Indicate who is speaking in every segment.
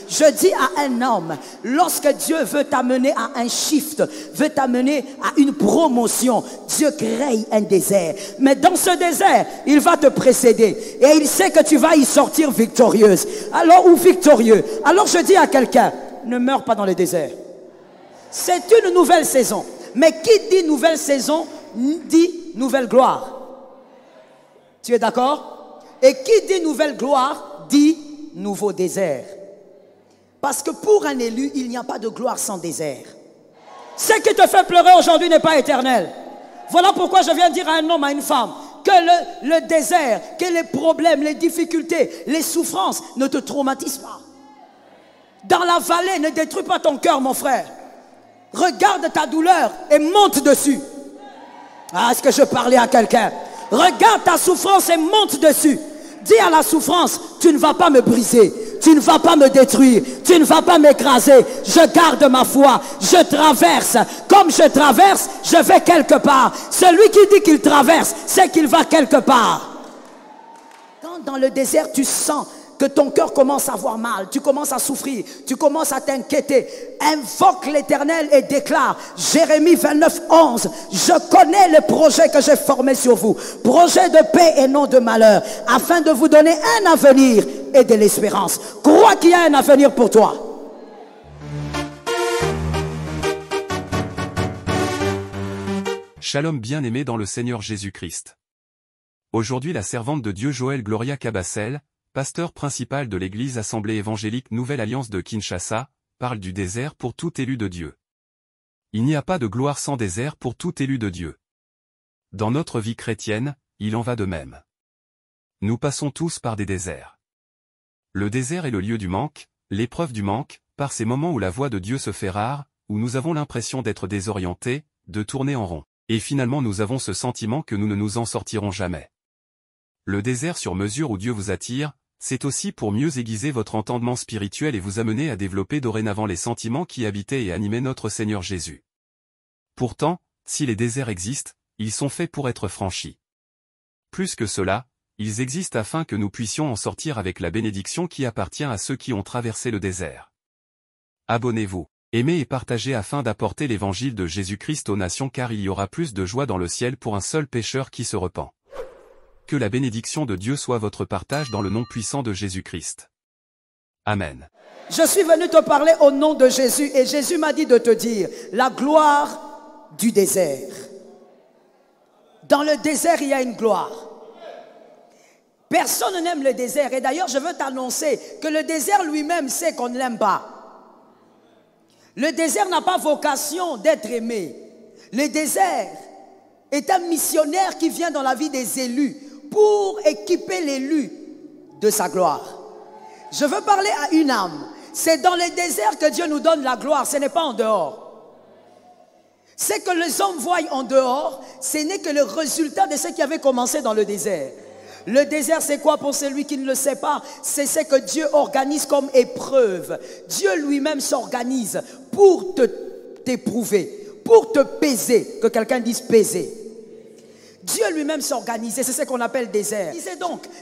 Speaker 1: Je dis à un homme, lorsque Dieu veut t'amener à un shift, veut t'amener à une promotion, Dieu crée un désert. Mais dans ce désert, il va te précéder. Et il sait que tu vas y sortir victorieuse. Alors, ou victorieux. Alors je dis à quelqu'un, ne meurs pas dans le désert. C'est une nouvelle saison. Mais qui dit nouvelle saison, dit nouvelle gloire. Tu es d'accord? Et qui dit nouvelle gloire, dit nouveau désert. Parce que pour un élu, il n'y a pas de gloire sans désert. Ce qui te fait pleurer aujourd'hui n'est pas éternel. Voilà pourquoi je viens dire à un homme, à une femme, que le désert, que les problèmes, les difficultés, les souffrances ne te traumatisent pas. Dans la vallée, ne détruis pas ton cœur, mon frère. Regarde ta douleur et monte dessus. Ah, est-ce que je parlais à quelqu'un? Regarde ta souffrance et monte dessus. Dis à la souffrance, tu ne vas pas me briser, tu ne vas pas me détruire, tu ne vas pas m'écraser. Je garde ma foi, je traverse. Comme je traverse, je vais quelque part. Celui qui dit qu'il traverse, c'est qu'il va quelque part. Quand dans le désert, tu sens que ton cœur commence à avoir mal, tu commences à souffrir, tu commences à t'inquiéter, invoque l'Éternel et déclare, Jérémie 29, 11, je connais les projets que j'ai formés sur vous, projets de paix et non de malheur, afin de vous donner un avenir et de l'espérance. Crois qu'il y a un avenir pour toi.
Speaker 2: Shalom bien-aimé dans le Seigneur Jésus-Christ. Aujourd'hui la servante de Dieu Joël Gloria Cabassel, pasteur principal de l'église Assemblée évangélique Nouvelle Alliance de Kinshasa, parle du désert pour tout élu de Dieu. Il n'y a pas de gloire sans désert pour tout élu de Dieu. Dans notre vie chrétienne, il en va de même. Nous passons tous par des déserts. Le désert est le lieu du manque, l'épreuve du manque, par ces moments où la voix de Dieu se fait rare, où nous avons l'impression d'être désorientés, de tourner en rond. Et finalement nous avons ce sentiment que nous ne nous en sortirons jamais. Le désert sur mesure où Dieu vous attire, c'est aussi pour mieux aiguiser votre entendement spirituel et vous amener à développer dorénavant les sentiments qui habitaient et animaient notre Seigneur Jésus. Pourtant, si les déserts existent, ils sont faits pour être franchis. Plus que cela, ils existent afin que nous puissions en sortir avec la bénédiction qui appartient à ceux qui ont traversé le désert. Abonnez-vous, aimez et partagez afin d'apporter l'évangile de Jésus-Christ aux nations car il y aura plus de joie dans le ciel pour un seul pécheur qui se repent. Que la bénédiction de Dieu soit votre partage dans le nom puissant de Jésus-Christ. Amen.
Speaker 1: Je suis venu te parler au nom de Jésus et Jésus m'a dit de te dire la gloire du désert. Dans le désert, il y a une gloire. Personne n'aime le désert et d'ailleurs je veux t'annoncer que le désert lui-même sait qu'on ne l'aime pas. Le désert n'a pas vocation d'être aimé. Le désert est un missionnaire qui vient dans la vie des élus pour équiper l'élu de sa gloire. Je veux parler à une âme. C'est dans les déserts que Dieu nous donne la gloire, ce n'est pas en dehors. Ce que les hommes voient en dehors, ce n'est que le résultat de ce qui avait commencé dans le désert. Le désert, c'est quoi pour celui qui ne le sait pas? C'est ce que Dieu organise comme épreuve. Dieu lui-même s'organise pour t'éprouver, pour te peser. Que quelqu'un dise peser. Dieu lui-même s'organise et c'est ce qu'on appelle désert.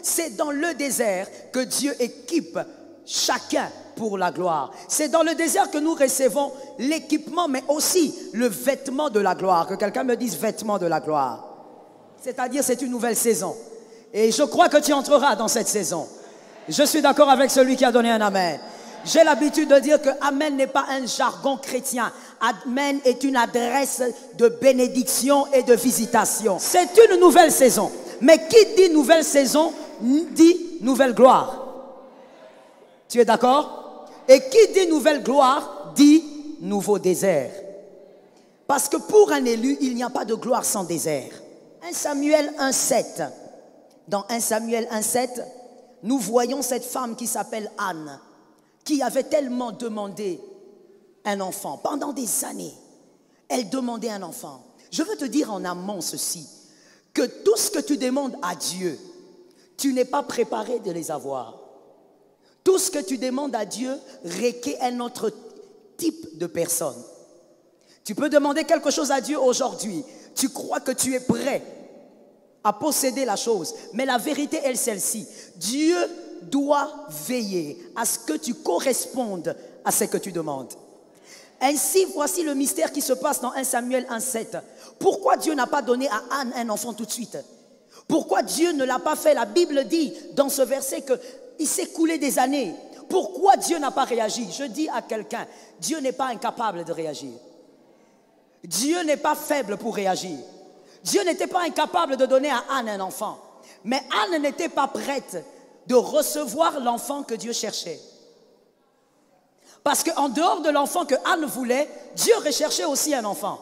Speaker 1: C'est dans le désert que Dieu équipe chacun pour la gloire. C'est dans le désert que nous recevons l'équipement, mais aussi le vêtement de la gloire. Que quelqu'un me dise vêtement de la gloire. C'est-à-dire c'est une nouvelle saison. Et je crois que tu entreras dans cette saison. Je suis d'accord avec celui qui a donné un amen. J'ai l'habitude de dire que amen n'est pas un jargon chrétien. Amen est une adresse de bénédiction et de visitation. C'est une nouvelle saison. Mais qui dit nouvelle saison, dit nouvelle gloire. Tu es d'accord? Et qui dit nouvelle gloire, dit nouveau désert. Parce que pour un élu, il n'y a pas de gloire sans désert. 1 Samuel 1,7. Dans 1 Samuel 1,7, nous voyons cette femme qui s'appelle Anne, qui avait tellement demandé un enfant. Pendant des années, elle demandait un enfant. Je veux te dire en amont ceci, que tout ce que tu demandes à Dieu, tu n'es pas préparé de les avoir. Tout ce que tu demandes à Dieu requiert un autre type de personne. Tu peux demander quelque chose à Dieu aujourd'hui. Tu crois que tu es prêt à posséder la chose. Mais la vérité est celle-ci. Dieu doit veiller à ce que tu correspondes à ce que tu demandes. Ainsi, voici le mystère qui se passe dans 1 Samuel 1,7. Pourquoi Dieu n'a pas donné à Anne un enfant tout de suite? Pourquoi Dieu ne l'a pas fait? La Bible dit dans ce verset qu'il s'est écoulé des années. Pourquoi Dieu n'a pas réagi? Je dis à quelqu'un, Dieu n'est pas incapable de réagir. Dieu n'est pas faible pour réagir. Dieu n'était pas incapable de donner à Anne un enfant. Mais Anne n'était pas prête de recevoir l'enfant que Dieu cherchait. Parce qu'en dehors de l'enfant que Anne voulait, Dieu recherchait aussi un enfant.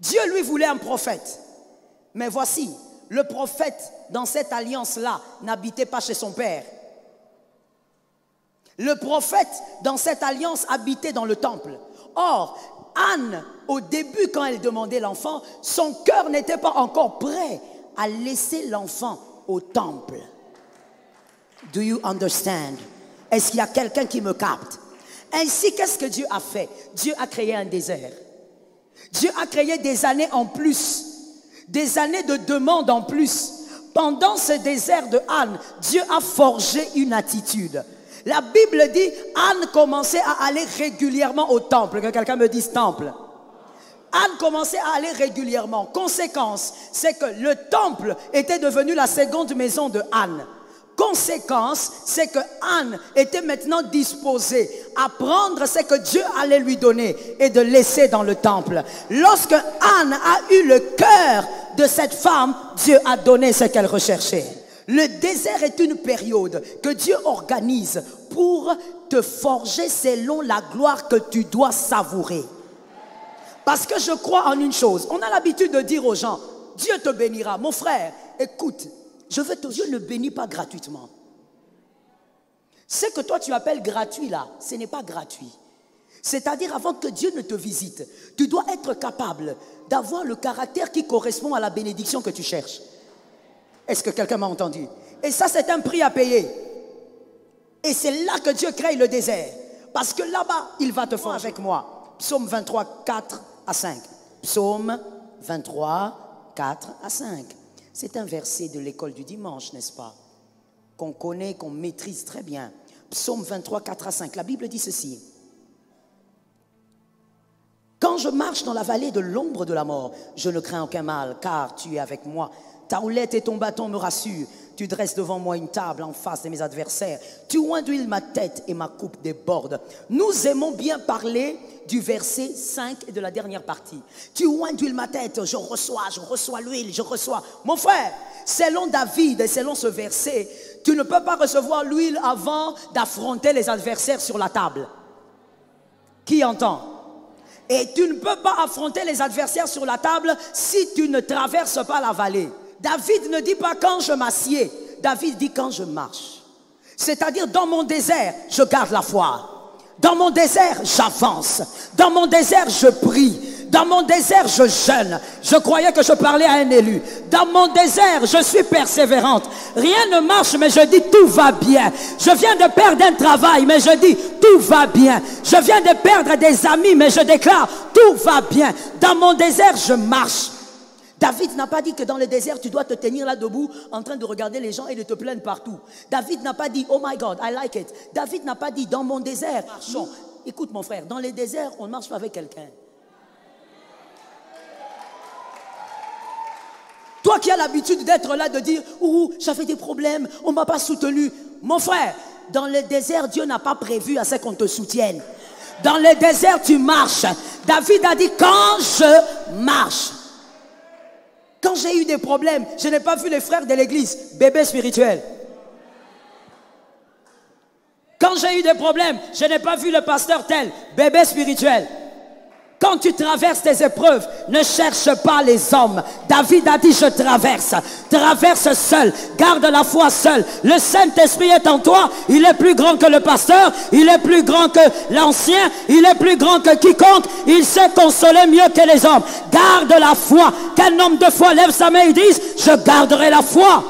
Speaker 1: Dieu lui voulait un prophète. Mais voici, le prophète dans cette alliance-là n'habitait pas chez son père. Le prophète dans cette alliance habitait dans le temple. Or, Anne, au début quand elle demandait l'enfant, son cœur n'était pas encore prêt à laisser l'enfant au temple. Do you understand? Est-ce qu'il y a quelqu'un qui me capte? Ainsi, qu'est-ce que Dieu a fait? Dieu a créé un désert. Dieu a créé des années en plus, des années de demande en plus. Pendant ce désert de Anne, Dieu a forgé une attitude. La Bible dit, Anne commençait à aller régulièrement au temple. Que quelqu'un me dise temple. Anne commençait à aller régulièrement. Conséquence, c'est que le temple était devenu la seconde maison de Anne. Conséquence, c'est que Anne était maintenant disposée à prendre ce que Dieu allait lui donner et de laisser dans le temple. Lorsque Anne a eu le cœur de cette femme, Dieu a donné ce qu'elle recherchait. Le désert est une période que Dieu organise pour te forger selon la gloire que tu dois savourer. Parce que je crois en une chose. On a l'habitude de dire aux gens, Dieu te bénira. Mon frère, écoute, Dieu ne bénit pas gratuitement. Ce que toi tu appelles gratuit là, ce n'est pas gratuit. C'est-à-dire avant que Dieu ne te visite, tu dois être capable d'avoir le caractère qui correspond à la bénédiction que tu cherches. Est-ce que quelqu'un m'a entendu? Et ça, c'est un prix à payer. Et c'est là que Dieu crée le désert. Parce que là-bas, il va te faire avec moi. Psaume 23, 4 à 5. Psaume 23, 4 à 5. C'est un verset de l'école du dimanche, n'est-ce pas? Qu'on connaît, qu'on maîtrise très bien. Psaume 23, 4 à 5. La Bible dit ceci. Quand je marche dans la vallée de l'ombre de la mort, je ne crains aucun mal, car tu es avec moi. Ta houlette et ton bâton me rassurent. Tu dresses devant moi une table en face de mes adversaires. Tu oins d'huile ma tête et ma coupe déborde. Nous aimons bien parler du verset 5 et de la dernière partie. Tu oins d'huile ma tête, je reçois l'huile, je reçois. Mon frère, selon David et selon ce verset, tu ne peux pas recevoir l'huile avant d'affronter les adversaires sur la table. Qui entend? Et tu ne peux pas affronter les adversaires sur la table si tu ne traverses pas la vallée. David ne dit pas quand je m'assieds, David dit quand je marche. C'est-à-dire dans mon désert, je garde la foi. Dans mon désert, j'avance. Dans mon désert, je prie. Dans mon désert, je jeûne. Je croyais que je parlais à un élu. Dans mon désert, je suis persévérante. Rien ne marche, mais je dis tout va bien. Je viens de perdre un travail, mais je dis tout va bien. Je viens de perdre des amis, mais je déclare tout va bien. Dans mon désert, je marche. David n'a pas dit que dans le désert, tu dois te tenir là debout en train de regarder les gens et de te plaindre partout. David n'a pas dit, oh my God, I like it. David n'a pas dit, dans mon désert, marchons. Écoute mon frère, dans les déserts, on ne marche pas avec quelqu'un. Toi qui as l'habitude d'être là, de dire, ouh, j'avais des problèmes, on ne m'a pas soutenu. Mon frère, dans le désert, Dieu n'a pas prévu à ce qu'on te soutienne. Dans le désert, tu marches. David a dit, quand je marche. Quand j'ai eu des problèmes, je n'ai pas vu les frères de l'église, bébé spirituel. Quand j'ai eu des problèmes, je n'ai pas vu le pasteur tel, bébé spirituel. Quand tu traverses tes épreuves, ne cherche pas les hommes. David a dit, je traverse. Traverse seul. Garde la foi seul. Le Saint-Esprit est en toi. Il est plus grand que le pasteur. Il est plus grand que l'ancien. Il est plus grand que quiconque. Il sait consoler mieux que les hommes. Garde la foi. Qu'un homme de foi lève sa main et dise, je garderai la foi.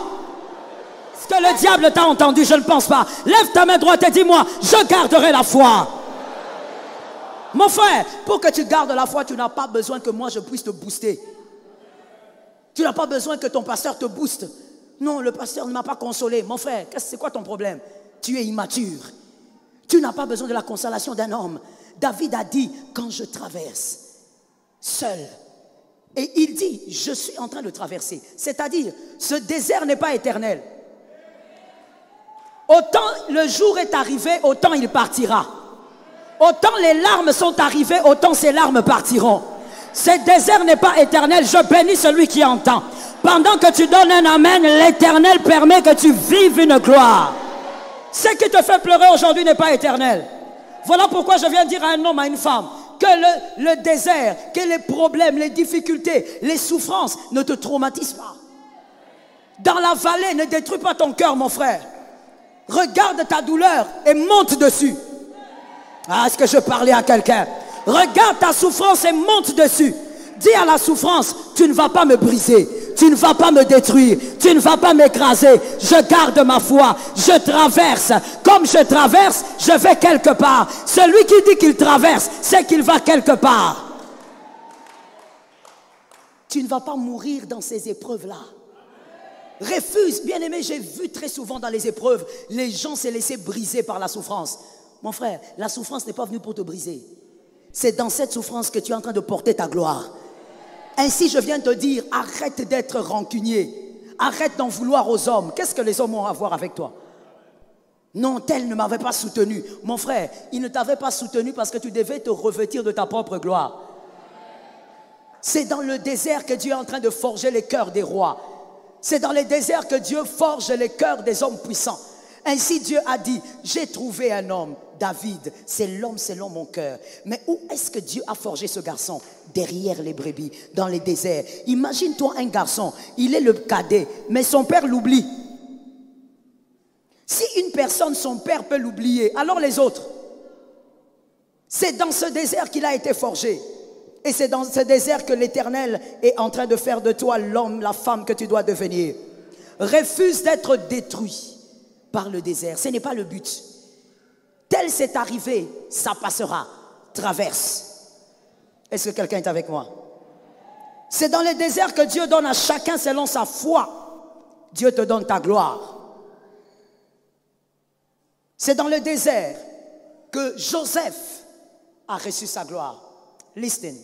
Speaker 1: Est-ce que le diable t'a entendu? Je ne pense pas. Lève ta main droite et dis-moi, je garderai la foi. Mon frère, pour que tu gardes la foi, tu n'as pas besoin que moi je puisse te booster. Tu n'as pas besoin que ton pasteur te booste. Non, le pasteur ne m'a pas consolé. Mon frère, c'est quoi ton problème? Tu es immature. Tu n'as pas besoin de la consolation d'un homme. David a dit, quand je traverse seul, et il dit, je suis en train de traverser. C'est-à-dire, ce désert n'est pas éternel. Autant le jour est arrivé, autant il partira. Autant les larmes sont arrivées, autant ces larmes partiront. Ce désert n'est pas éternel. Je bénis celui qui entend. Pendant que tu donnes un amen, l'Éternel permet que tu vives une gloire. Ce qui te fait pleurer aujourd'hui n'est pas éternel. Voilà pourquoi je viens dire à un homme, à une femme, que le désert, que les problèmes, les difficultés, les souffrances ne te traumatisent pas. Dans la vallée, ne détruis pas ton cœur, mon frère. Regarde ta douleur et monte dessus. Ah, est-ce que je parlais à quelqu'un? Regarde ta souffrance et monte dessus. Dis à la souffrance, tu ne vas pas me briser. Tu ne vas pas me détruire, tu ne vas pas m'écraser. Je garde ma foi, je traverse. Comme je traverse, je vais quelque part. Celui qui dit qu'il traverse, c'est qu'il va quelque part. Tu ne vas pas mourir dans ces épreuves-là. Refuse, bien-aimé, j'ai vu très souvent dans les épreuves, les gens se laisser briser par la souffrance. Mon frère, la souffrance n'est pas venue pour te briser. C'est dans cette souffrance que tu es en train de porter ta gloire. Ainsi, je viens te dire, arrête d'être rancunier. Arrête d'en vouloir aux hommes. Qu'est-ce que les hommes ont à voir avec toi? Non, tel ne m'avait pas soutenu. Mon frère, il ne t'avait pas soutenu parce que tu devais te revêtir de ta propre gloire. C'est dans le désert que Dieu est en train de forger les cœurs des rois. C'est dans les déserts que Dieu forge les cœurs des hommes puissants. Ainsi Dieu a dit, j'ai trouvé un homme, David, c'est l'homme selon mon cœur. Mais où est-ce que Dieu a forgé ce garçon? Derrière les brebis, dans les déserts. Imagine-toi un garçon, il est le cadet, mais son père l'oublie. Si une personne, son père peut l'oublier, alors les autres. C'est dans ce désert qu'il a été forgé. Et c'est dans ce désert que l'Éternel est en train de faire de toi l'homme, la femme que tu dois devenir. Refuse d'être détruit par le désert. Ce n'est pas le but. Tel c'est arrivé, ça passera. Traverse. Est-ce que quelqu'un est avec moi? C'est dans le désert que Dieu donne à chacun selon sa foi. Dieu te donne ta gloire. C'est dans le désert que Joseph a reçu sa gloire. Listen.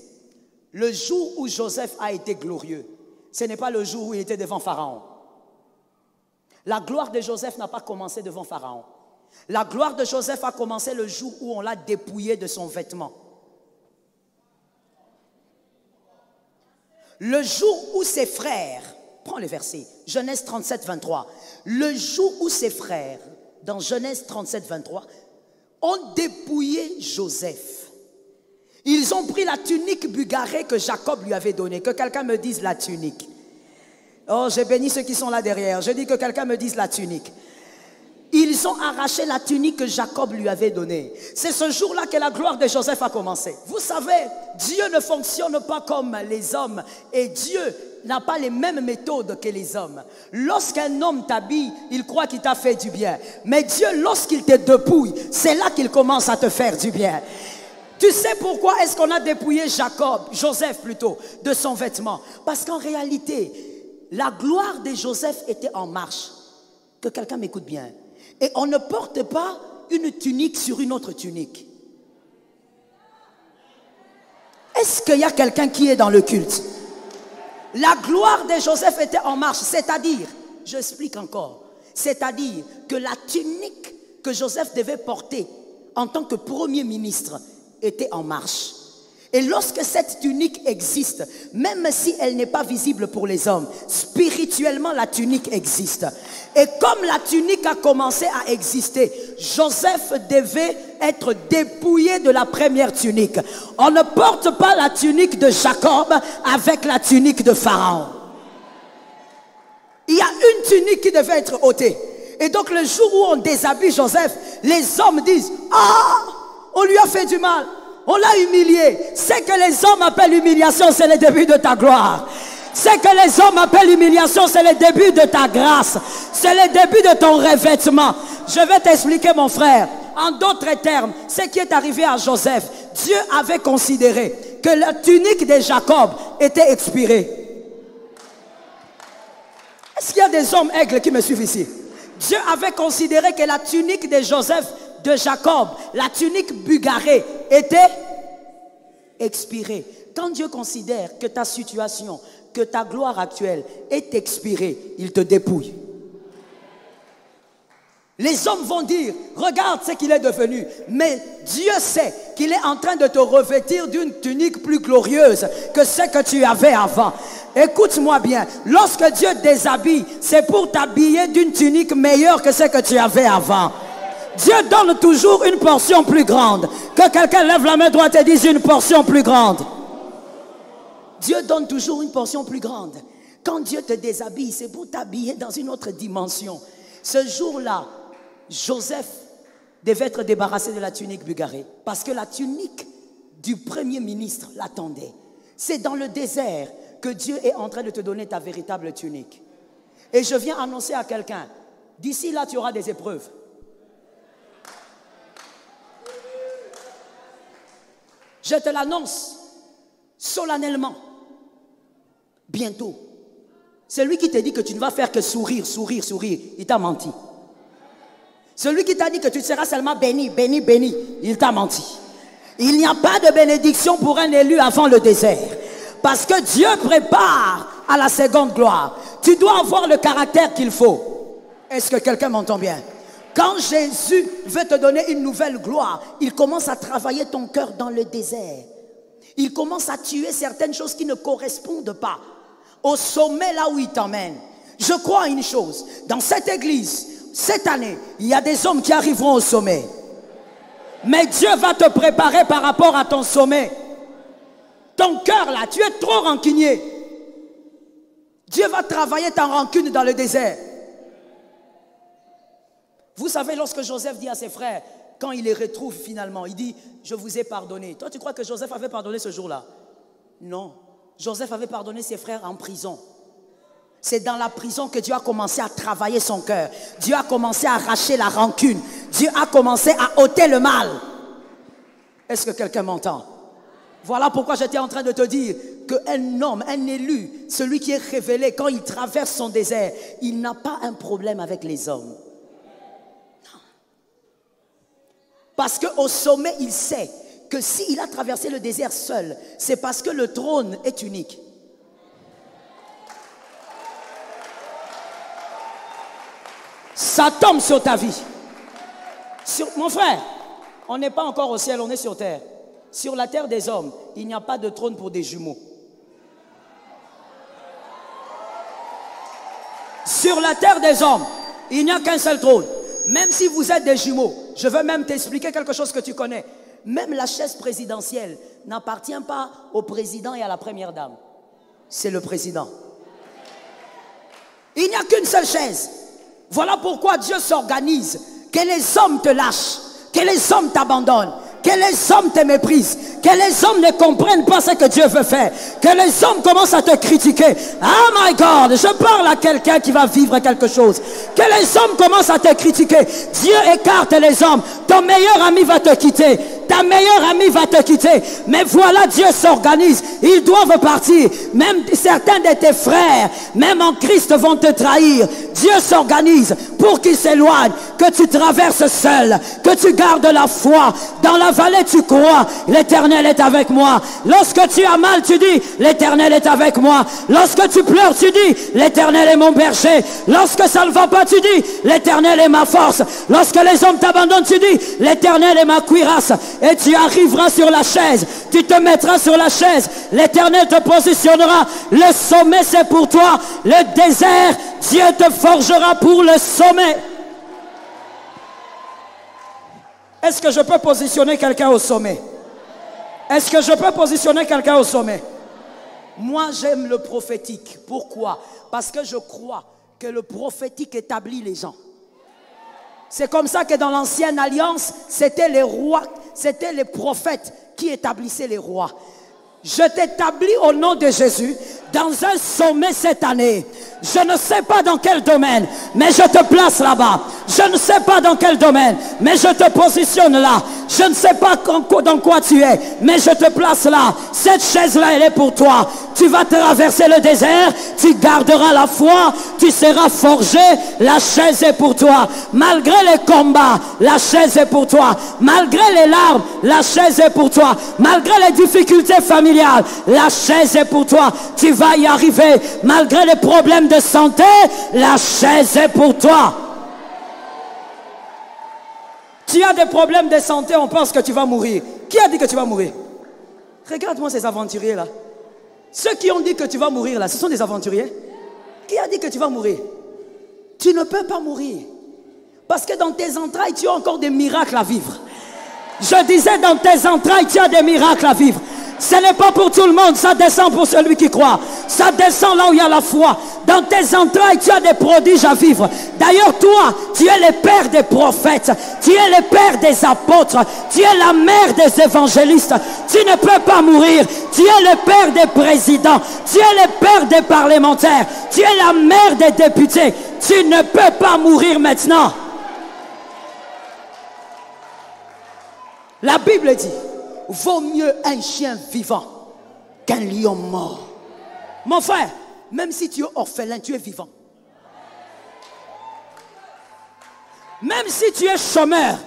Speaker 1: Le jour où Joseph a été glorieux, ce n'est pas le jour où il était devant Pharaon. La gloire de Joseph n'a pas commencé devant Pharaon. La gloire de Joseph a commencé le jour où on l'a dépouillé de son vêtement. Le jour où ses frères, prends le verset, Genèse 37, 23. Le jour où ses frères, dans Genèse 37, 23, ont dépouillé Joseph. Ils ont pris la tunique bugarée que Jacob lui avait donnée. Que quelqu'un me dise la tunique. Oh, j'ai béni ceux qui sont là derrière. Je dis que quelqu'un me dise la tunique. Ils ont arraché la tunique que Jacob lui avait donnée. C'est ce jour-là que la gloire de Joseph a commencé. Vous savez, Dieu ne fonctionne pas comme les hommes. Et Dieu n'a pas les mêmes méthodes que les hommes. Lorsqu'un homme t'habille, il croit qu'il t'a fait du bien. Mais Dieu, lorsqu'il te dépouille, c'est là qu'il commence à te faire du bien. Tu sais pourquoi est-ce qu'on a dépouillé Joseph plutôt, de son vêtement? Parce qu'en réalité, la gloire de Joseph était en marche. Que quelqu'un m'écoute bien. Et on ne porte pas une tunique sur une autre tunique. Est-ce qu'il y a quelqu'un qui est dans le culte? La gloire de Joseph était en marche, c'est-à-dire, j'explique encore, c'est-à-dire que la tunique que Joseph devait porter en tant que premier ministre était en marche. Et lorsque cette tunique existe, même si elle n'est pas visible pour les hommes, spirituellement la tunique existe. Et comme la tunique a commencé à exister, Joseph devait être dépouillé de la première tunique. On ne porte pas la tunique de Jacob avec la tunique de Pharaon. Il y a une tunique qui devait être ôtée. Et donc le jour où on déshabille Joseph, les hommes disent « Ah, on lui a fait du mal. On l'a humilié. » C'est que les hommes appellent humiliation, c'est le début de ta gloire. C'est que les hommes appellent humiliation, c'est le début de ta grâce. C'est le début de ton revêtement. Je vais t'expliquer, mon frère. En d'autres termes, ce qui est arrivé à Joseph, Dieu avait considéré que la tunique de Jacob était expirée. Est-ce qu'il y a des hommes aigles qui me suivent ici? Dieu avait considéré que la tunique de Joseph, de Jacob, la tunique bugarée était expirée. Quand Dieu considère que ta situation, que ta gloire actuelle est expirée, il te dépouille. Les hommes vont dire, regarde ce qu'il est devenu. Mais Dieu sait qu'il est en train de te revêtir d'une tunique plus glorieuse que ce que tu avais avant. Écoute-moi bien, lorsque Dieu déshabille, c'est pour t'habiller d'une tunique meilleure que ce que tu avais avant. Dieu donne toujours une portion plus grande. Que quelqu'un lève la main droite et dise une portion plus grande. Dieu donne toujours une portion plus grande. Quand Dieu te déshabille, c'est pour t'habiller dans une autre dimension. Ce jour-là, Joseph devait être débarrassé de la tunique bugarée parce que la tunique du premier ministre l'attendait. C'est dans le désert que Dieu est en train de te donner ta véritable tunique. Et je viens annoncer à quelqu'un, d'ici là tu auras des épreuves. Je te l'annonce solennellement. Bientôt. Celui qui te dit que tu ne vas faire que sourire, sourire, sourire, il t'a menti. Celui qui t'a dit que tu seras seulement béni, béni, béni, il t'a menti. Il n'y a pas de bénédiction pour un élu avant le désert. Parce que Dieu prépare à la seconde gloire. Tu dois avoir le caractère qu'il faut. Est-ce que quelqu'un m'entend bien? Quand Jésus veut te donner une nouvelle gloire, il commence à travailler ton cœur dans le désert. Il commence à tuer certaines choses qui ne correspondent pas au sommet là où il t'emmène. Je crois à une chose, dans cette église, cette année, il y a des hommes qui arriveront au sommet. Mais Dieu va te préparer par rapport à ton sommet. Ton cœur là, tu es trop rancunier. Dieu va travailler ta rancune dans le désert. Vous savez, lorsque Joseph dit à ses frères, quand il les retrouve finalement, il dit, je vous ai pardonné. Toi, tu crois que Joseph avait pardonné ce jour-là? Non. Joseph avait pardonné ses frères en prison. C'est dans la prison que Dieu a commencé à travailler son cœur. Dieu a commencé à arracher la rancune. Dieu a commencé à ôter le mal. Est-ce que quelqu'un m'entend? Voilà pourquoi j'étais en train de te dire qu'un homme, un élu, celui qui est révélé, quand il traverse son désert, il n'a pas un problème avec les hommes. Non. Parce qu'au sommet, il sait que s'il a traversé le désert seul, c'est parce que le trône est unique. Ça tombe sur ta vie. Mon frère, on n'est pas encore au ciel, on est sur terre. Sur la terre des hommes, il n'y a pas de trône pour des jumeaux. Sur la terre des hommes, il n'y a qu'un seul trône. Même si vous êtes des jumeaux, je veux même t'expliquer quelque chose que tu connais. Même la chaise présidentielle n'appartient pas au président et à la première dame. C'est le président. Il n'y a qu'une seule chaise. Voilà pourquoi Dieu s'organise. Que les hommes te lâchent, que les hommes t'abandonnent, que les hommes te méprisent, que les hommes ne comprennent pas ce que Dieu veut faire, que les hommes commencent à te critiquer. Oh my God, je parle à quelqu'un qui va vivre quelque chose. Que les hommes commencent à te critiquer. Dieu écarte les hommes. Ton meilleur ami va te quitter. Ta meilleure amie va te quitter. Mais voilà, Dieu s'organise. Ils doivent partir. Même certains de tes frères, même en Christ, vont te trahir. Dieu s'organise pour qu'ils s'éloignent. Que tu traverses seul. Que tu gardes la foi. Dans la vallée, tu crois. L'Éternel est avec moi. Lorsque tu as mal, tu dis, l'Éternel est avec moi. Lorsque tu pleures, tu dis, l'Éternel est mon berger. Lorsque ça ne va pas, tu dis, l'Éternel est ma force. Lorsque les hommes t'abandonnent, tu dis, l'Éternel est ma cuirasse. Et tu arriveras sur la chaise. Tu te mettras sur la chaise. L'Éternel te positionnera. Le sommet, c'est pour toi. Le désert, Dieu te forgera pour le sommet. Est-ce que je peux positionner quelqu'un au sommet? Est-ce que je peux positionner quelqu'un au sommet? Moi, j'aime le prophétique. Pourquoi? Parce que je crois que le prophétique établit les gens. C'est comme ça que dans l'ancienne alliance, c'était les rois, c'était les prophètes qui établissaient les rois. Je t'établis au nom de Jésus dans un sommet cette année. Je ne sais pas dans quel domaine, mais je te place là-bas. Je ne sais pas dans quel domaine, mais je te positionne là. Je ne sais pas dans quoi tu es, mais je te place là. Cette chaise-là, elle est pour toi. Tu vas traverser le désert, tu garderas la foi, tu seras forgé, la chaise est pour toi. Malgré les combats, la chaise est pour toi. Malgré les larmes, la chaise est pour toi. Malgré les difficultés familiales, la chaise est pour toi. Tu vas y arriver. Malgré les problèmes de santé, la chaise est pour toi. Tu as des problèmes de santé, on pense que tu vas mourir. Qui a dit que tu vas mourir? Regarde-moi ces aventuriers là. Ceux qui ont dit que tu vas mourir là, ce sont des aventuriers. Qui a dit que tu vas mourir? Tu ne peux pas mourir. Parce que dans tes entrailles, tu as encore des miracles à vivre. Je disais, dans tes entrailles, tu as des miracles à vivre. Ce n'est pas pour tout le monde, ça descend pour celui qui croit. Ça descend là où il y a la foi. Dans tes entrailles, tu as des prodiges à vivre. D'ailleurs, toi, tu es le père des prophètes. Tu es le père des apôtres. Tu es la mère des évangélistes. Tu ne peux pas mourir. Tu es le père des présidents. Tu es le père des parlementaires. Tu es la mère des députés. Tu ne peux pas mourir maintenant. La Bible dit, vaut mieux un chien vivant qu'un lion mort. Mon frère, même si tu es orphelin, tu es vivant. Même si tu es chômeur,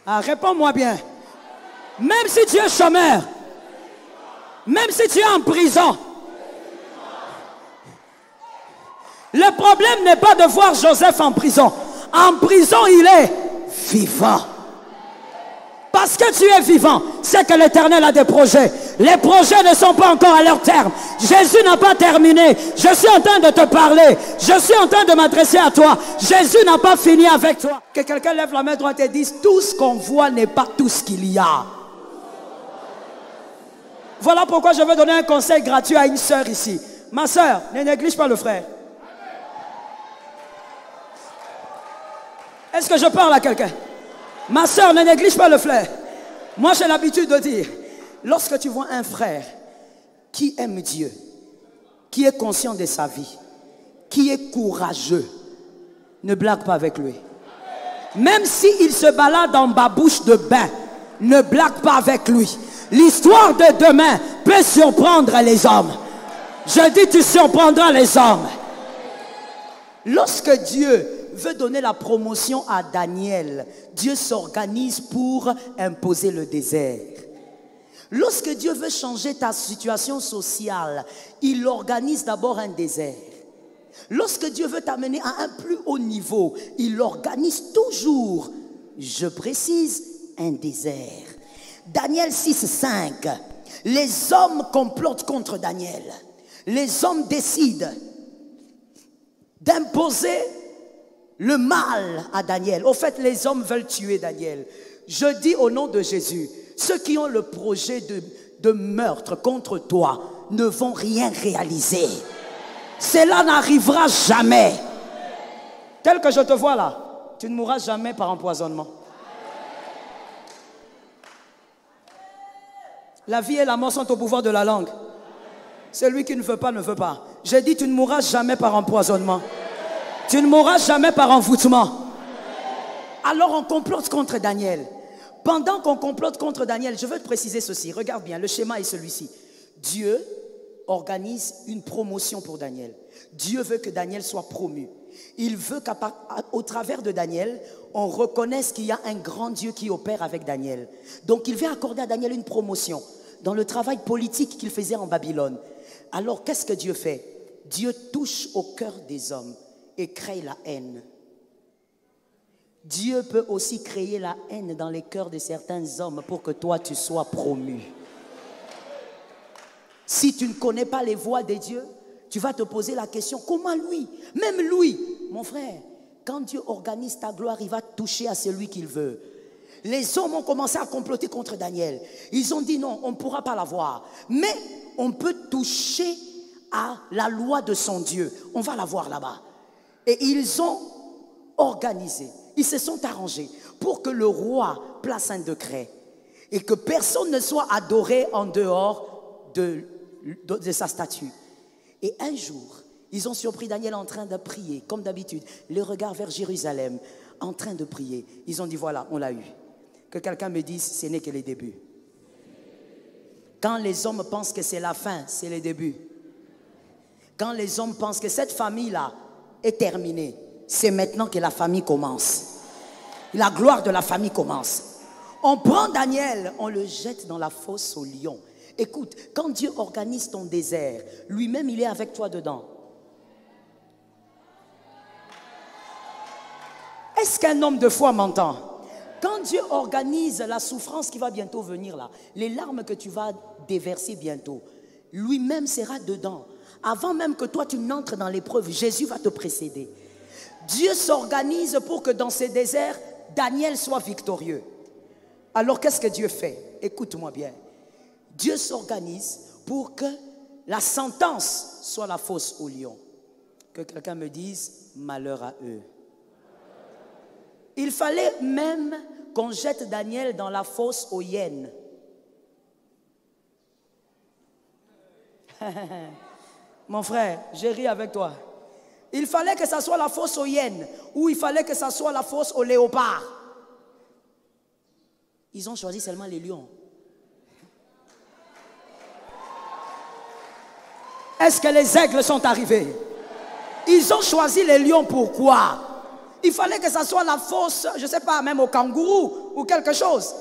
Speaker 1: réponds-moi bien. Même si tu es chômeur, même si tu es en prison, le problème n'est pas de voir Joseph en prison. En prison, il est vivant. Parce que tu es vivant, c'est que l'Éternel a des projets. Les projets ne sont pas encore à leur terme. Jésus n'a pas terminé. Je suis en train de te parler. Je suis en train de m'adresser à toi. Jésus n'a pas fini avec toi. Que quelqu'un lève la main droite et dise, tout ce qu'on voit n'est pas tout ce qu'il y a. Voilà pourquoi je veux donner un conseil gratuit à une sœur ici. Ma sœur, ne néglige pas le frère. Est-ce que je parle à quelqu'un? Ma sœur, ne néglige pas le frère. Moi, j'ai l'habitude de dire, lorsque tu vois un frère qui aime Dieu, qui est conscient de sa vie, qui est courageux, ne blague pas avec lui. Même s'il se balade en babouche de bain, ne blague pas avec lui. L'histoire de demain peut surprendre les hommes. Je dis, tu surprendras les hommes. Lorsque Dieu veut donner la promotion à Daniel, Dieu s'organise pour imposer le désert. Lorsque Dieu veut changer ta situation sociale, il organise d'abord un désert. Lorsque Dieu veut t'amener à un plus haut niveau, il organise toujours, je précise, un désert. Daniel 6:5, les hommes complotent contre Daniel. Les hommes décident d'imposer le mal à Daniel. Au fait, les hommes veulent tuer Daniel. Je dis au nom de Jésus, ceux qui ont le projet de meurtre contre toi ne vont rien réaliser. Cela n'arrivera jamais. Tel que je te vois là, tu ne mourras jamais par empoisonnement. La vie et la mort sont au pouvoir de la langue. Celui qui ne veut pas, ne veut pas. J'ai dit, tu ne mourras jamais par empoisonnement. Tu ne mourras jamais par envoûtement. Alors on complote contre Daniel. Pendant qu'on complote contre Daniel, je veux te préciser ceci. Regarde bien, le schéma est celui-ci. Dieu organise une promotion pour Daniel. Dieu veut que Daniel soit promu. Il veut qu'au travers de Daniel, on reconnaisse qu'il y a un grand Dieu qui opère avec Daniel. Donc il veut accorder à Daniel une promotion dans le travail politique qu'il faisait en Babylone. Alors qu'est-ce que Dieu fait? Dieu touche au cœur des hommes et crée la haine. Dieu peut aussi créer la haine dans les cœurs de certains hommes pour que toi tu sois promu. Si tu ne connais pas les voies de Dieu, tu vas te poser la question, comment lui, même lui, mon frère, quand Dieu organise ta gloire, il va toucher à celui qu'il veut. Les hommes ont commencé à comploter contre Daniel. Ils ont dit non, on ne pourra pas l'avoir. Mais on peut toucher à la loi de son Dieu. On va la voir là-bas. Et ils ont organisé, ils se sont arrangés pour que le roi place un décret et que personne ne soit adoré en dehors de de sa statue. Et un jour, ils ont surpris Daniel en train de prier, comme d'habitude, les regards vers Jérusalem, en train de prier. Ils ont dit, voilà, on l'a eu. Que quelqu'un me dise, ce n'est que les débuts. Quand les hommes pensent que c'est la fin, c'est les débuts. Quand les hommes pensent que cette famille-là est terminée, c'est maintenant que la famille commence. La gloire de la famille commence. On prend Daniel, on le jette dans la fosse aux lions. Écoute, quand Dieu organise ton désert, lui-même il est avec toi dedans. Est-ce qu'un homme de foi m'entend? Quand Dieu organise la souffrance qui va bientôt venir là, les larmes que tu vas déverser bientôt, lui-même sera dedans. Avant même que toi tu n'entres dans l'épreuve, Jésus va te précéder. Dieu s'organise pour que dans ces déserts, Daniel soit victorieux. Alors qu'est-ce que Dieu fait? Écoute-moi bien. Dieu s'organise pour que la sentence soit la fosse aux lions. Que quelqu'un me dise, malheur à eux. Il fallait même qu'on jette Daniel dans la fosse aux hyènes. Mon frère, j'ai ri avec toi. Il fallait que ça soit la fosse aux hyènes ou il fallait que ça soit la fosse aux léopards. Ils ont choisi seulement les lions. Est-ce que les aigles sont arrivés? Ils ont choisi les lions, pourquoi? Il fallait que ça soit la fosse, je ne sais pas, même au kangourou ou quelque chose.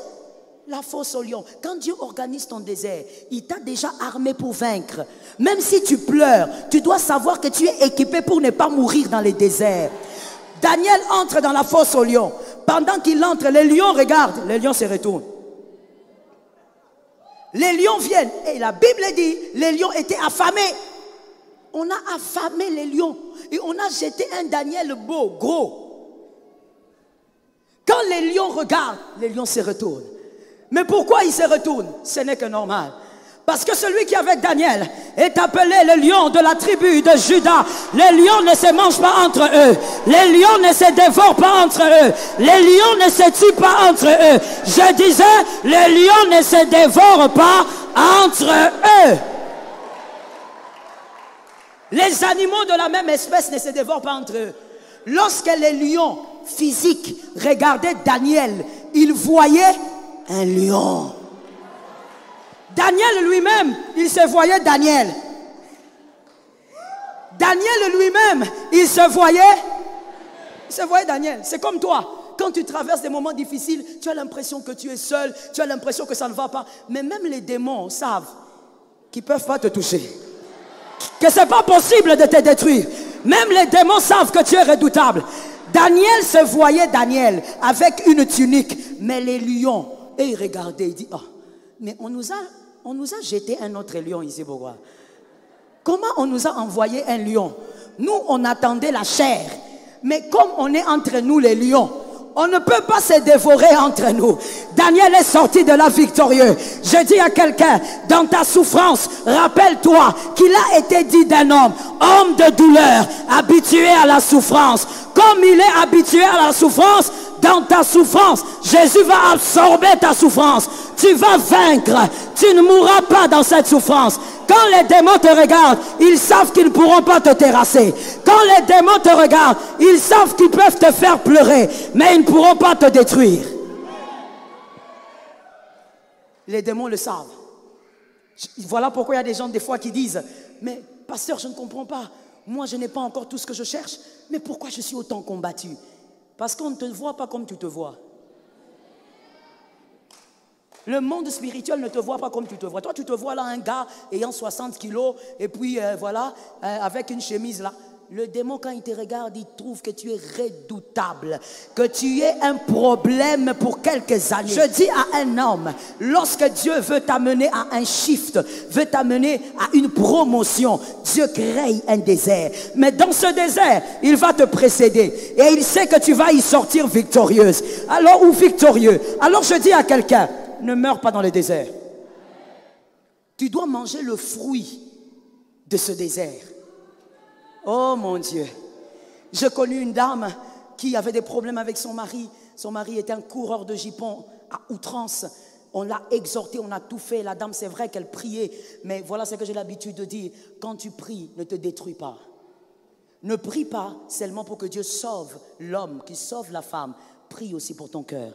Speaker 1: La fosse aux lions. Quand Dieu organise ton désert, il t'a déjà armé pour vaincre. Même si tu pleures, tu dois savoir que tu es équipé pour ne pas mourir dans les déserts. Daniel entre dans la fosse aux lions. Pendant qu'il entre, les lions regardent, les lions se retournent. Les lions viennent. Et la Bible dit, les lions étaient affamés. On a affamé les lions. Et on a jeté un Daniel beau, gros. Quand les lions regardent, les lions se retournent. Mais pourquoi ils se retournent? Ce n'est que normal. Parce que celui qui est avec Daniel est appelé le lion de la tribu de Juda. Les lions ne se mangent pas entre eux. Les lions ne se dévorent pas entre eux. Les lions ne se tuent pas entre eux. Je disais, les lions ne se dévorent pas entre eux. Les animaux de la même espèce ne se dévorent pas entre eux. Lorsque les lions physiques regardaient Daniel, ils voyaient un lion. Daniel lui-même, il se voyait Daniel. Daniel lui-même, il se voyait Daniel. C'est comme toi. Quand tu traverses des moments difficiles, tu as l'impression que tu es seul, tu as l'impression que ça ne va pas. Mais même les démons savent qu'ils ne peuvent pas te toucher. Que ce n'est pas possible de te détruire. Même les démons savent que tu es redoutable. Daniel se voyait Daniel avec une tunique. Mais les lions, et il regardait, il dit, oh, mais on nous a jeté un autre lion ici, pourquoi? Comment on nous a envoyé un lion? Nous, on attendait la chair. Mais comme on est entre nous les lions, on ne peut pas se dévorer entre nous. Daniel est sorti de là victorieux. Je dis à quelqu'un, dans ta souffrance, rappelle-toi qu'il a été dit d'un homme de douleur, habitué à la souffrance. Comme il est habitué à la souffrance, dans ta souffrance, Jésus va absorber ta souffrance. Tu vas vaincre. Tu ne mourras pas dans cette souffrance. Quand les démons te regardent, ils savent qu'ils ne pourront pas te terrasser. Quand les démons te regardent, ils savent qu'ils peuvent te faire pleurer, mais ils ne pourront pas te détruire. Les démons le savent. Voilà pourquoi il y a des gens des fois qui disent, mais pasteur, je ne comprends pas. Moi, je n'ai pas encore tout ce que je cherche, mais pourquoi je suis autant combattu? Parce qu'on ne te voit pas comme tu te vois. Le monde spirituel ne te voit pas comme tu te vois. Toi, tu te vois là, un gars ayant 60 kilos, et puis voilà, avec une chemise là. Le démon, quand il te regarde, il trouve que tu es redoutable, que tu es un problème pour quelques années. Je dis à un homme, lorsque Dieu veut t'amener à un shift, veut t'amener à une promotion, Dieu crée un désert. Mais dans ce désert, il va te précéder. Et il sait que tu vas y sortir victorieuse. Alors, ou victorieux. Alors je dis à quelqu'un, ne meurs pas dans le désert. Tu dois manger le fruit de ce désert. Oh mon Dieu. J'ai connu une dame qui avait des problèmes avec son mari. Son mari était un coureur de jupons à outrance. On l'a exhortée, on a tout fait. La dame, c'est vrai qu'elle priait. Mais voilà ce que j'ai l'habitude de dire. Quand tu pries, ne te détruis pas. Ne prie pas seulement pour que Dieu sauve l'homme, qu'il sauve la femme. Prie aussi pour ton cœur.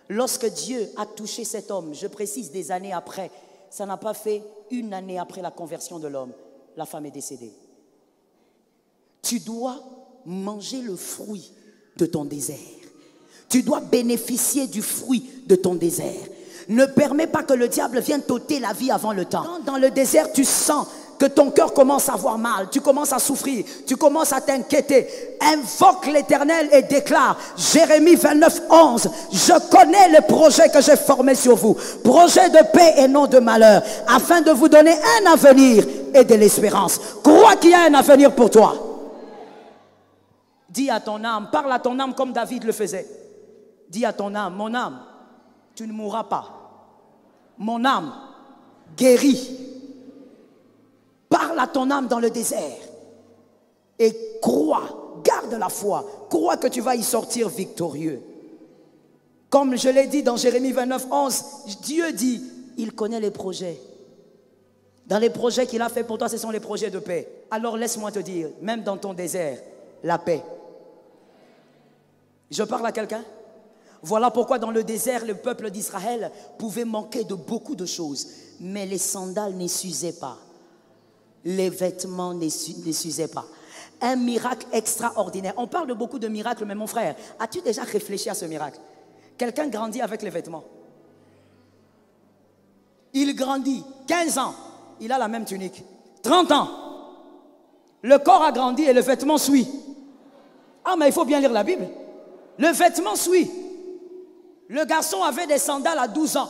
Speaker 1: Lorsque Dieu a touché cet homme, je précise des années après, ça n'a pas fait une année après la conversion de l'homme, la femme est décédée. Tu dois manger le fruit de ton désert. Tu dois bénéficier du fruit de ton désert. Ne permets pas que le diable vienne t'ôter la vie avant le temps. Quand dans le désert, tu sens que ton cœur commence à avoir mal, tu commences à souffrir, tu commences à t'inquiéter, invoque l'Éternel et déclare, Jérémie 29, 11, je connais les projets que j'ai formés sur vous, projets de paix et non de malheur, afin de vous donner un avenir et de l'espérance. Crois qu'il y a un avenir pour toi. Dis à ton âme, parle à ton âme comme David le faisait. Dis à ton âme, mon âme, tu ne mourras pas. Mon âme, guéris. Parle à ton âme dans le désert et crois, garde la foi, crois que tu vas y sortir victorieux. Comme je l'ai dit dans Jérémie 29, 11, Dieu dit, il connaît les projets. Dans les projets qu'il a fait pour toi, ce sont les projets de paix. Alors laisse-moi te dire, même dans ton désert, la paix. Je parle à quelqu'un? Voilà pourquoi dans le désert, le peuple d'Israël pouvait manquer de beaucoup de choses. Mais les sandales ne s'usaient pas. Les vêtements ne s'usaient pas. Un miracle extraordinaire. On parle de beaucoup de miracles, mais mon frère, as-tu déjà réfléchi à ce miracle? Quelqu'un grandit avec les vêtements. Il grandit, 15 ans, il a la même tunique. 30 ans, le corps a grandi et le vêtement suit. Ah, mais il faut bien lire la Bible. Le vêtement suit. Le garçon avait des sandales à 12 ans.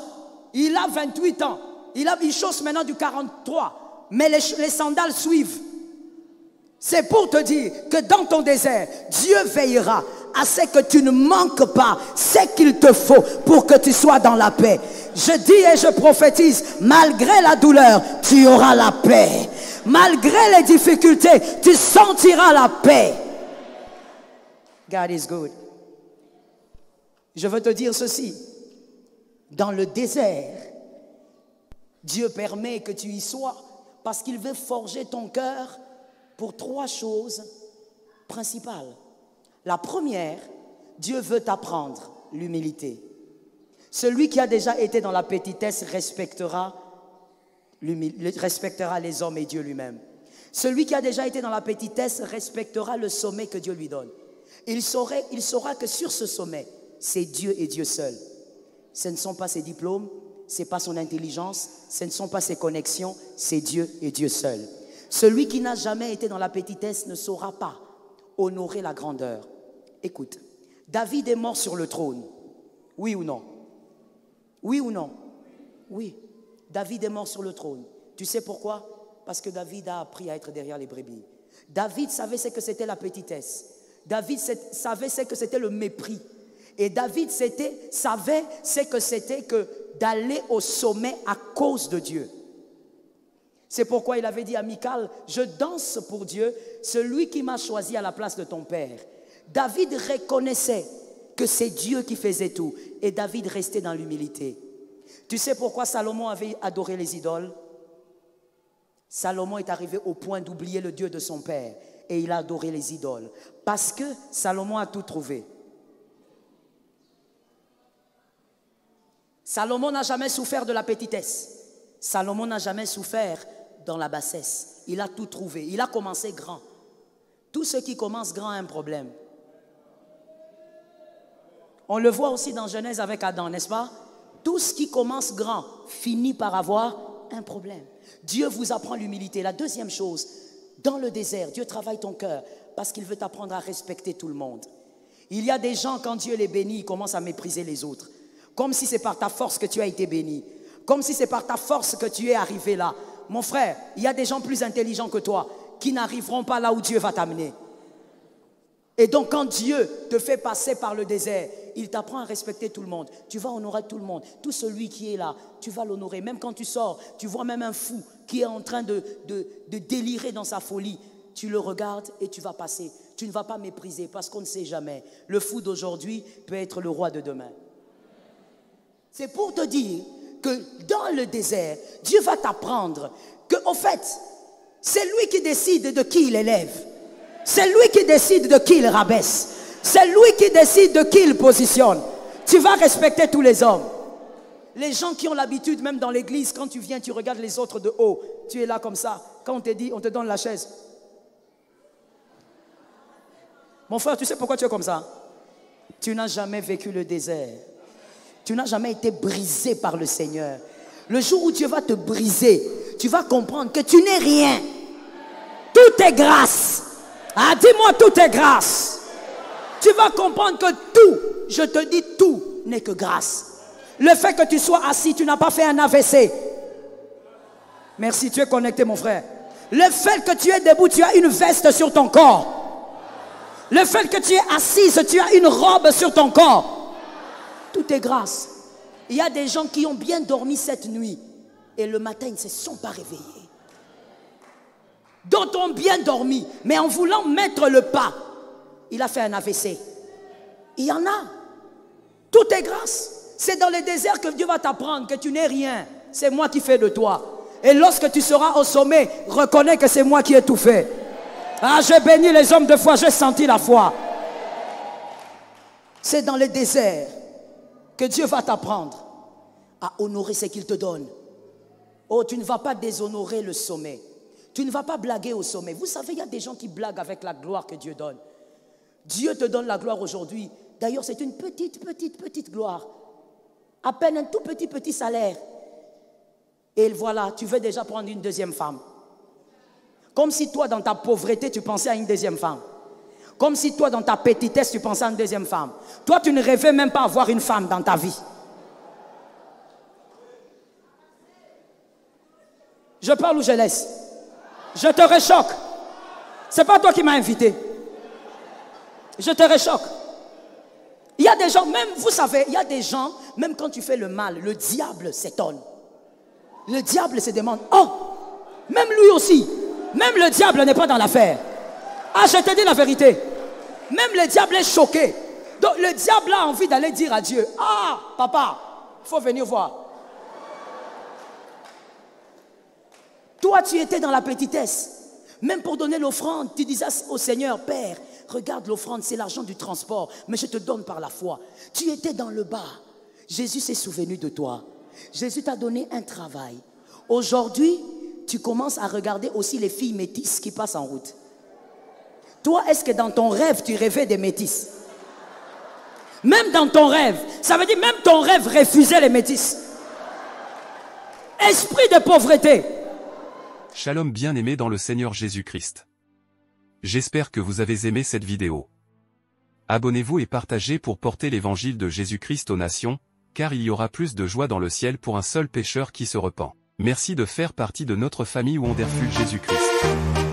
Speaker 1: Il a 28 ans. Il chausse maintenant du 43. Mais les sandales suivent. C'est pour te dire que dans ton désert, Dieu veillera à ce que tu ne manques pas ce qu'il te faut pour que tu sois dans la paix. Je dis et je prophétise, malgré la douleur, tu auras la paix. Malgré les difficultés, tu sentiras la paix. God is good. Je veux te dire ceci. Dans le désert, Dieu permet que tu y sois parce qu'il veut forger ton cœur pour 3 choses principales. La première, Dieu veut t'apprendre l'humilité. Celui qui a déjà été dans la petitesse respectera les hommes et Dieu lui-même. Celui qui a déjà été dans la petitesse respectera le sommet que Dieu lui donne. Il saura que sur ce sommet, c'est Dieu et Dieu seul. Ce ne sont pas ses diplômes, ce n'est pas son intelligence, ce ne sont pas ses connexions, c'est Dieu et Dieu seul. Celui qui n'a jamais été dans la petitesse ne saura pas honorer la grandeur. Écoute, David est mort sur le trône. Oui ou non? Oui ou non? Oui. David est mort sur le trône. Tu sais pourquoi? Parce que David a appris à être derrière les brebis. David savait ce que c'était la petitesse. David savait ce que c'était le mépris. Et David savait ce que c'était que d'aller au sommet à cause de Dieu. C'est pourquoi il avait dit à Michal, je danse pour Dieu, celui qui m'a choisi à la place de ton père. David reconnaissait que c'est Dieu qui faisait tout. Et David restait dans l'humilité. Tu sais pourquoi Salomon avait adoré les idoles? Salomon est arrivé au point d'oublier le Dieu de son père. Et il a adoré les idoles. Parce que Salomon a tout trouvé. Salomon n'a jamais souffert de la petitesse. Salomon n'a jamais souffert dans la bassesse. Il a tout trouvé. Il a commencé grand. Tout ce qui commence grand a un problème. On le voit aussi dans Genèse avec Adam, n'est-ce pas? Tout ce qui commence grand finit par avoir un problème. Dieu vous apprend l'humilité. La deuxième chose, dans le désert, Dieu travaille ton cœur parce qu'il veut t'apprendre à respecter tout le monde. Il y a des gens, quand Dieu les bénit, ils commencent à mépriser les autres. Comme si c'est par ta force que tu as été béni. Comme si c'est par ta force que tu es arrivé là. Mon frère, il y a des gens plus intelligents que toi qui n'arriveront pas là où Dieu va t'amener. Et donc quand Dieu te fait passer par le désert, il t'apprend à respecter tout le monde. Tu vas honorer tout le monde. Tout celui qui est là, tu vas l'honorer. Même quand tu sors, tu vois même un fou qui est en train de délirer dans sa folie. Tu le regardes et tu vas passer. Tu ne vas pas mépriser parce qu'on ne sait jamais. Le fou d'aujourd'hui peut être le roi de demain. C'est pour te dire que dans le désert, Dieu va t'apprendre que, au fait, c'est lui qui décide de qui il élève. C'est lui qui décide de qui il rabaisse. C'est lui qui décide de qui il positionne. Tu vas respecter tous les hommes. Les gens qui ont l'habitude, même dans l'église, quand tu viens, tu regardes les autres de haut. Tu es là comme ça. Quand on te dit, on te donne la chaise. Mon frère, tu sais pourquoi tu es comme ça? Tu n'as jamais vécu le désert. Tu n'as jamais été brisé par le Seigneur. Le jour où Dieu va te briser, tu vas comprendre que tu n'es rien. Tout est grâce. Ah, dis-moi, tout est grâce. Tu vas comprendre que tout, je te dis tout, n'est que grâce. Le fait que tu sois assis, tu n'as pas fait un AVC. Merci, tu es connecté, mon frère. Le fait que tu es debout, tu as une veste sur ton corps. Le fait que tu es assise, tu as une robe sur ton corps. Tout est grâce. Il y a des gens qui ont bien dormi cette nuit et le matin, ils ne se sont pas réveillés. D'autres ont bien dormi, mais en voulant mettre le pas, il a fait un AVC. Il y en a. Tout est grâce. C'est dans le désert que Dieu va t'apprendre que tu n'es rien. C'est moi qui fais de toi. Et lorsque tu seras au sommet, reconnais que c'est moi qui ai tout fait. Ah, j'ai béni les hommes de foi, j'ai senti la foi. C'est dans le désert que Dieu va t'apprendre à honorer ce qu'il te donne. Oh, tu ne vas pas déshonorer le sommet. Tu ne vas pas blaguer au sommet. Vous savez, il y a des gens qui blaguent avec la gloire que Dieu donne. Dieu te donne la gloire aujourd'hui. D'ailleurs, c'est une petite gloire. À peine un tout petit salaire. Et voilà, tu veux déjà prendre une deuxième femme. Comme si toi, dans ta pauvreté, tu pensais à une deuxième femme. Comme si toi, dans ta petitesse, tu pensais à une deuxième femme. Toi, tu ne rêvais même pas avoir une femme dans ta vie. Je parle ou je laisse? Je te réchoque. C'est pas toi qui m'as invité. Je te réchoque. Il y a des gens, même, vous savez, il y a des gens, même quand tu fais le mal, le diable s'étonne. Le diable se demande, oh, même lui aussi, même le diable n'est pas dans l'affaire. Ah, je te dis la vérité. Même le diable est choqué. Donc le diable a envie d'aller dire à Dieu, ah, papa, il faut venir voir. Toi, tu étais dans la petitesse. Même pour donner l'offrande, tu disais au Seigneur, Père, regarde l'offrande, c'est l'argent du transport, mais je te donne par la foi. Tu étais dans le bas. Jésus s'est souvenu de toi. Jésus t'a donné un travail. Aujourd'hui, tu commences à regarder aussi les filles métisses qui passent en route. Toi, est-ce que dans ton rêve, tu rêvais des métisses? Même dans ton rêve. Ça veut dire même ton rêve refusait les métisses. Esprit de pauvreté.
Speaker 2: Shalom bien-aimés dans le Seigneur Jésus-Christ. J'espère que vous avez aimé cette vidéo. Abonnez-vous et partagez pour porter l'évangile de Jésus-Christ aux nations, car il y aura plus de joie dans le ciel pour un seul pécheur qui se repent. Merci de faire partie de notre famille Wonderful Jésus-Christ.